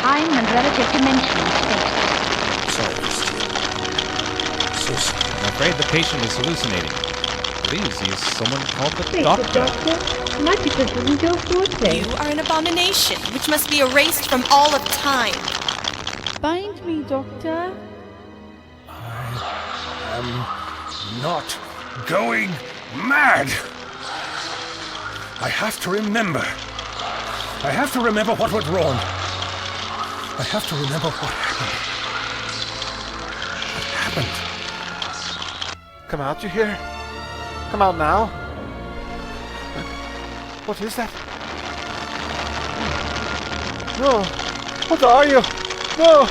time and relative dimensional space. Sorry, Christine. So sorry. I'm afraid the patient is hallucinating. Please use someone called the Please, doctor. the doctor. Magicus isn't your forte. You are an abomination, which must be erased from all of time. Bind me, Doctor. I am not going mad. I have to remember. I have to remember what went wrong. I have to remember what happened. What happened? Come out, you hear? Come out now. What is that? No. What are you? No,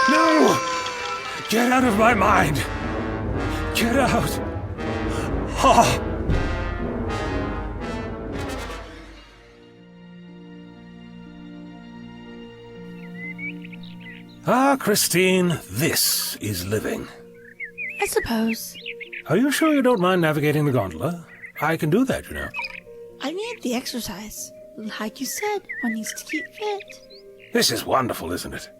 No! Get out of my mind! Get out! Oh. Ah, Christine, this is living. I suppose. Are you sure you don't mind navigating the gondola? I can do that, you know. I need the exercise. Like you said, one needs to keep fit. This is wonderful, isn't it?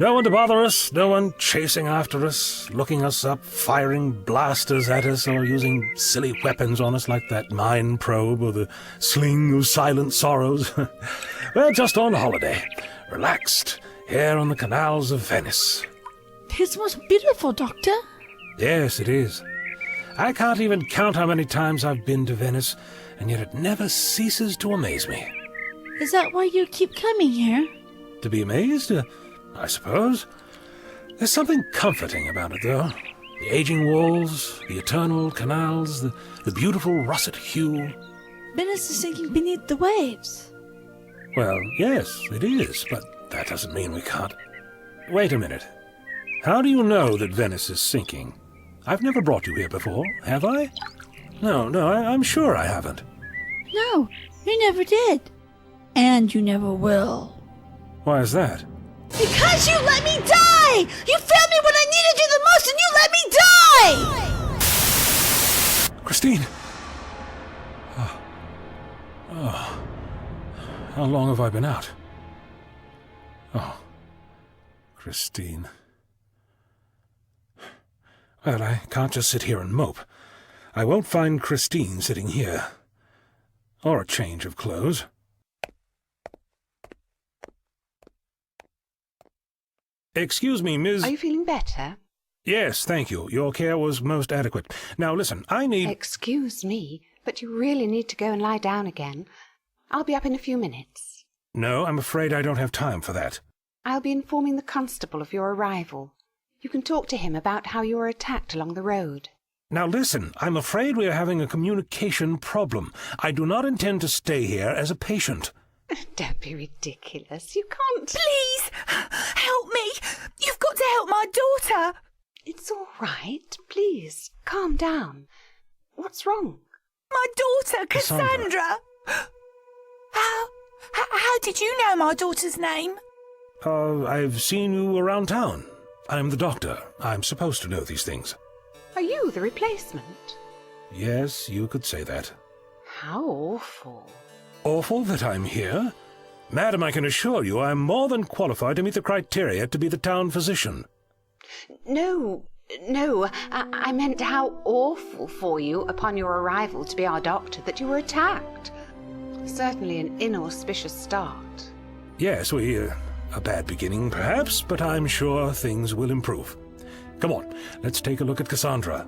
No one to bother us, no one chasing after us, looking us up, firing blasters at us, or using silly weapons on us like that mine probe or the sling of silent sorrows. We're just on holiday, relaxed, here on the canals of Venice. This was beautiful, Doctor. Yes, it is. I can't even count how many times I've been to Venice, and yet it never ceases to amaze me. Is that why you keep coming here? To be amazed? I suppose. There's something comforting about it, though. The aging walls, the eternal canals, the beautiful russet hue. Venice is sinking beneath the waves. Well, yes, it is, but that doesn't mean we can't. Wait a minute. How do you know that Venice is sinking? I've never brought you here before, have I? No, I'm sure I haven't. No, you never did. And you never will. Why is that? Because you let me die! You failed me when I needed you the most and you let me die! Christine! Oh. How long have I been out? Oh. Christine. Well, I can't just sit here and mope. I won't find Christine sitting here. Or a change of clothes. Excuse me, Miss... Are you feeling better? Yes, thank you. Your care was most adequate. Now, listen, I need... Excuse me, but you really need to go and lie down again. I'll be up in a few minutes. No, I'm afraid I don't have time for that. I'll be informing the constable of your arrival. You can talk to him about how you were attacked along the road. Now, listen, I'm afraid we are having a communication problem. I do not intend to stay here as a patient. Don't be ridiculous. You can't... Please, help me. You've got to help my daughter. It's all right. Please, calm down. What's wrong? My daughter, Cassandra. How did you know my daughter's name? I've seen you around town. I'm the doctor. I'm supposed to know these things. Are you the replacement? Yes, you could say that. How awful. Awful that I'm here? Madam, I can assure you I'm more than qualified to meet the criteria to be the town physician. No, I meant how awful for you upon your arrival to be our doctor that you were attacked. Certainly an inauspicious start. Yes, a bad beginning perhaps, but I'm sure things will improve. Come on, let's take a look at Cassandra.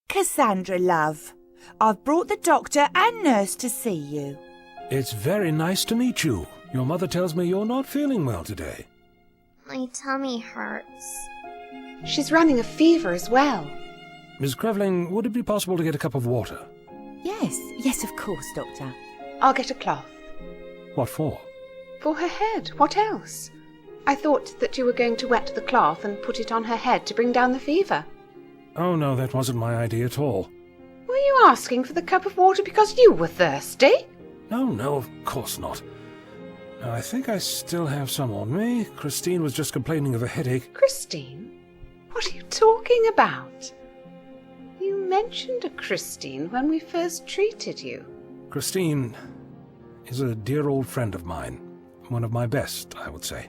Cassandra, love, I've brought the doctor and nurse to see you. It's very nice to meet you. Your mother tells me you're not feeling well today. My tummy hurts. She's running a fever as well. Miss Crevling, would it be possible to get a cup of water? Yes, of course, Doctor. I'll get a cloth. What for? For her head. What else? I thought that you were going to wet the cloth and put it on her head to bring down the fever. Oh, no, that wasn't my idea at all. Were you asking for the cup of water because you were thirsty? No, of course not. I think I still have some on me. Christine was just complaining of a headache. Christine? What are you talking about? You mentioned a Christine when we first treated you. Christine is a dear old friend of mine. One of my best, I would say.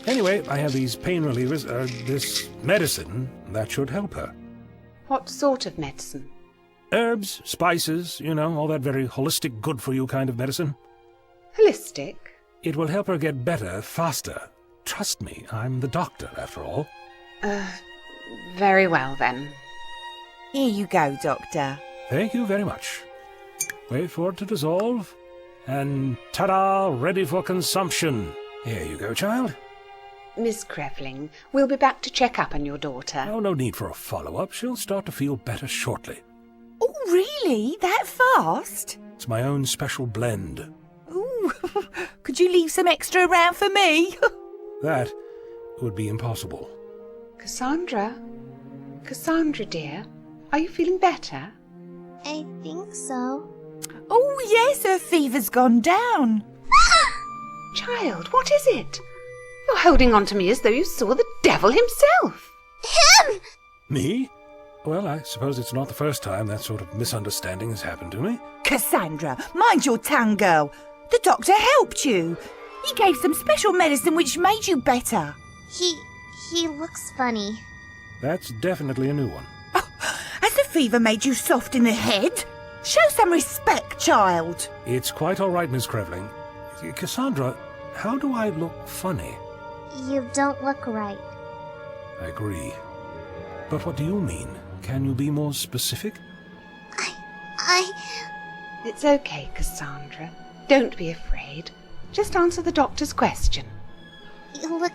Anyway, I have these pain relievers, this medicine that should help her. What sort of medicine? Herbs, spices, you know, all that very holistic, good-for-you kind of medicine. Holistic? It will help her get better faster. Trust me, I'm the doctor, after all. Very well, then. Here you go, Doctor. Thank you very much. Wait for it to dissolve. And ta-da, ready for consumption. Here you go, child. Miss Krevling, we'll be back to check up on your daughter. Oh, no need for a follow-up. She'll start to feel better shortly. Oh, really? That fast? It's my own special blend. Ooh, could you leave some extra around for me? That would be impossible. Cassandra? Cassandra, dear, are you feeling better? I think so. Oh, yes, her fever's gone down. Child, what is it? You're holding on to me as though you saw the devil himself. Him! Me? Well, I suppose it's not the first time that sort of misunderstanding has happened to me. Cassandra, mind your tongue, girl. The doctor helped you. He gave some special medicine which made you better. He looks funny. That's definitely a new one. Oh, has the fever made you soft in the head? Show some respect, child. It's quite all right, Miss Krevling. Cassandra, how do I look funny? You don't look right. I agree. But what do you mean? Can you be more specific? It's okay, Cassandra. Don't be afraid. Just answer the doctor's question. You look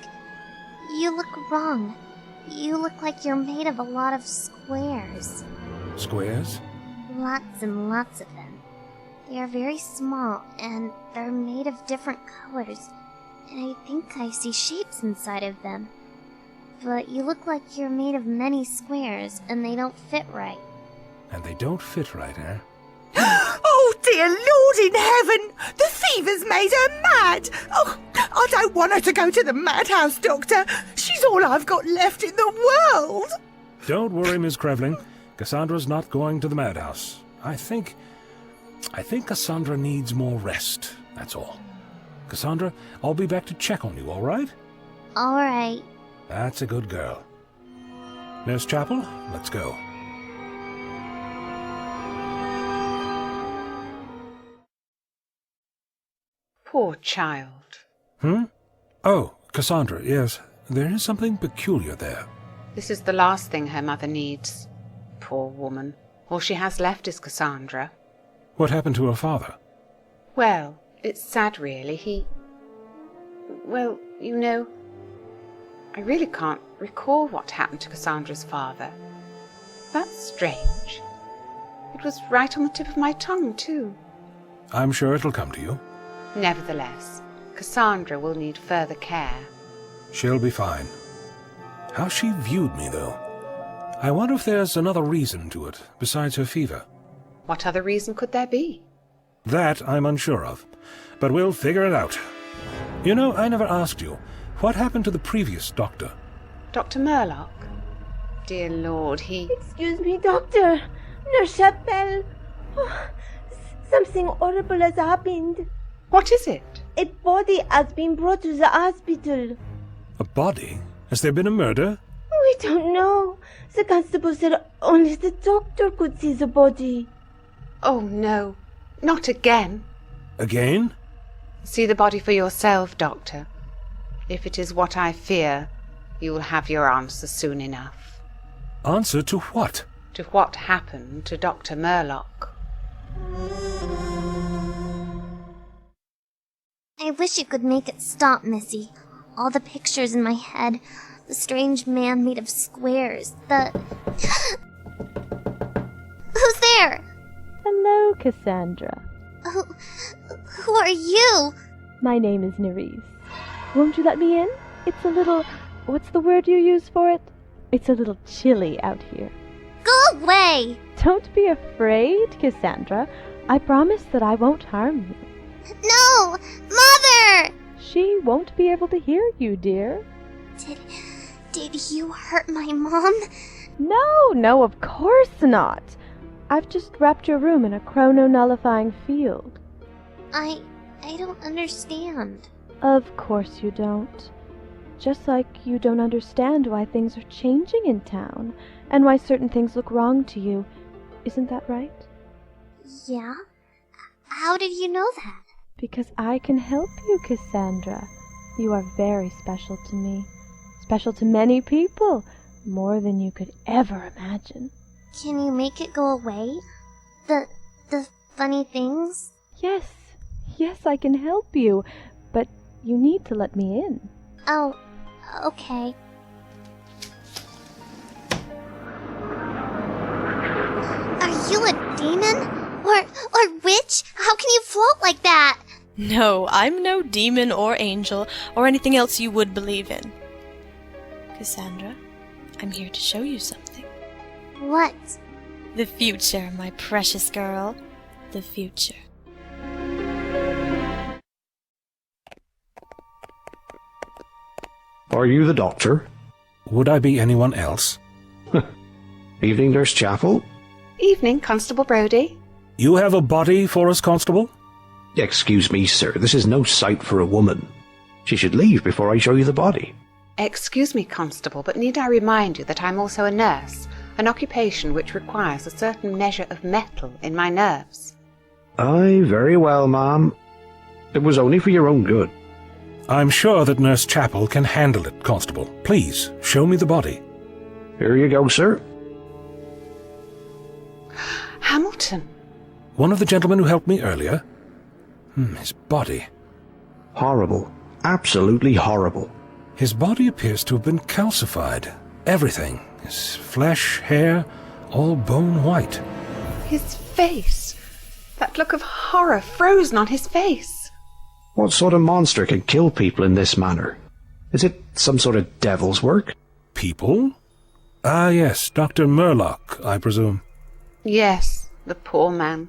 wrong. You look like you're made of a lot of squares. Squares? Lots and lots of them. They are very small, and they're made of different colors. And I think I see shapes inside of them. But you look like you're made of many squares, and they don't fit right. And they don't fit right, eh? Oh, dear Lord in heaven! The fever's made her mad! Oh, I don't want her to go to the madhouse, Doctor. She's all I've got left in the world. Don't worry, Miss Krevling. Cassandra's not going to the madhouse. I think Cassandra needs more rest, that's all. Cassandra, I'll be back to check on you, all right? All right. That's a good girl. Nurse Chapel, let's go. Poor child. Oh, Cassandra, yes. There is something peculiar there. This is the last thing her mother needs. Poor woman. All she has left is Cassandra. What happened to her father? Well, it's sad, really. Well, you know, I really can't recall what happened to Cassandra's father. That's strange. It was right on the tip of my tongue, too. I'm sure it'll come to you. Nevertheless, Cassandra will need further care. She'll be fine. How she viewed me, though. I wonder if there's another reason to it, besides her fever. What other reason could there be? That I'm unsure of, but we'll figure it out. You know, I never asked you, what happened to the previous doctor? Dr. Murlock? Dear Lord, he... Excuse me, Doctor. Nurse Chapel. Oh, something horrible has happened. What is it? A body has been brought to the hospital. A body? Has there been a murder? We don't know. The constable said only the doctor could see the body. Oh, no. Not again. Again? See the body for yourself, Doctor. If it is what I fear, you will have your answer soon enough. Answer to what? To what happened to Dr. Murlock. I wish you could make it stop, Missy. All the pictures in my head. The strange man made of squares. Who's there? Hello, Cassandra. Who are you? My name is Nerys. Won't you let me in? It's a little... what's the word you use for it? It's a little chilly out here. Go away! Don't be afraid, Cassandra. I promise that I won't harm you. No! Mother! won't be able to hear you, dear. Did you hurt my mom? No, of course not. I've just wrapped your room in a chrono-nullifying field. I don't understand. Of course you don't. Just like you don't understand why things are changing in town, and why certain things look wrong to you. Isn't that right? Yeah? How did you know that? Because I can help you, Cassandra. You are very special to me. Special to many people. More than you could ever imagine. Can you make it go away? The funny things? Yes, I can help you. But you need to let me in. Oh, okay. Are you a demon? Or witch? How can you float like that? No, I'm no demon or angel or anything else you would believe in. Cassandra, I'm here to show you something. What? The future, my precious girl. The future. Are you the doctor? Would I be anyone else? Evening, Nurse Chapel. Evening, Constable Brodie. You have a body for us, Constable? Excuse me, sir. This is no sight for a woman. She should leave before I show you the body. Excuse me, Constable, but need I remind you that I'm also a nurse, an occupation which requires a certain measure of metal in my nerves. Aye, very well, ma'am. It was only for your own good. I'm sure that Nurse Chapel can handle it, Constable. Please, show me the body. Here you go, sir. Hamilton. One of the gentlemen who helped me earlier? His body. Horrible. Absolutely horrible. His body appears to have been calcified. Everything. His flesh, hair, all bone white. His face. That look of horror frozen on his face. What sort of monster can kill people in this manner? Is it some sort of devil's work? People? Ah, yes, Dr. Murlock, I presume. Yes, the poor man.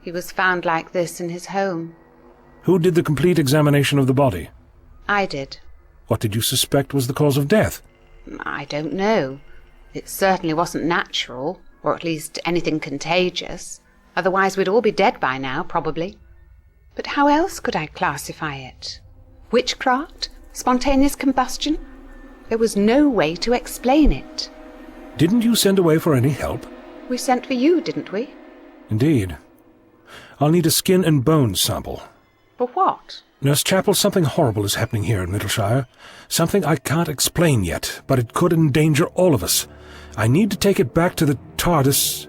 He was found like this in his home. Who did the complete examination of the body? I did. What did you suspect was the cause of death? I don't know. It certainly wasn't natural, or at least anything contagious. Otherwise we'd all be dead by now, probably. But how else could I classify it? Witchcraft? Spontaneous combustion? There was no way to explain it. Didn't you send away for any help? We sent for you, didn't we? Indeed. I'll need a skin and bones sample. For what? Nurse Chapel, something horrible is happening here in Middleshire. Something I can't explain yet, but it could endanger all of us. I need to take it back to the TARDIS.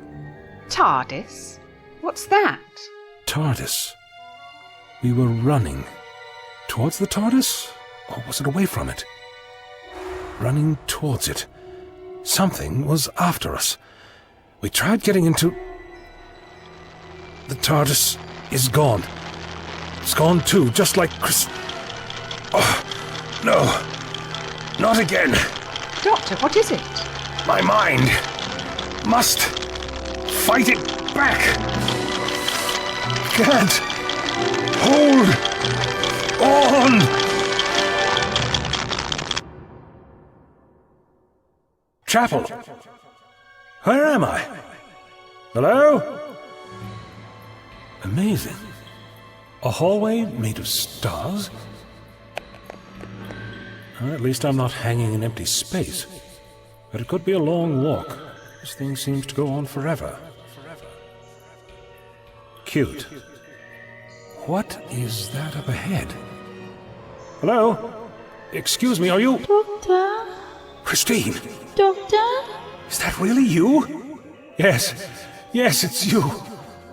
TARDIS? What's that? TARDIS. We were running. Towards the TARDIS? Or was it away from it? Running towards it. Something was after us. We tried getting into... The TARDIS is gone. It's gone too, just like Chris... Oh, no. Not again. Doctor, what is it? My mind must fight it back. Can't hold on. Chapel. Where am I? Hello? Amazing. A hallway made of stars? At least I'm not hanging in empty space. But it could be a long walk. This thing seems to go on forever. Cute. What is that up ahead? Hello? Excuse me, are you... Doctor? Christine? Doctor? Is that really you? Yes, it's you.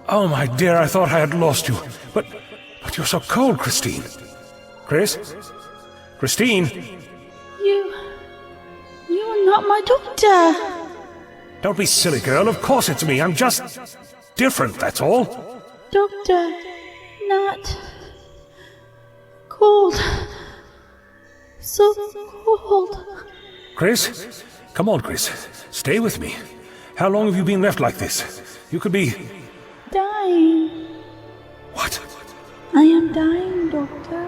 Oh, my dear, I thought I had lost you. But you're so cold, Christine. Chris? Christine? You're not my doctor. Don't be silly, girl. Of course it's me. I'm just different, that's all. Doctor, not cold. So cold. Chris? Come on, Chris. Stay with me. How long have you been left like this? You could be... Dying. What? I am dying, Doctor.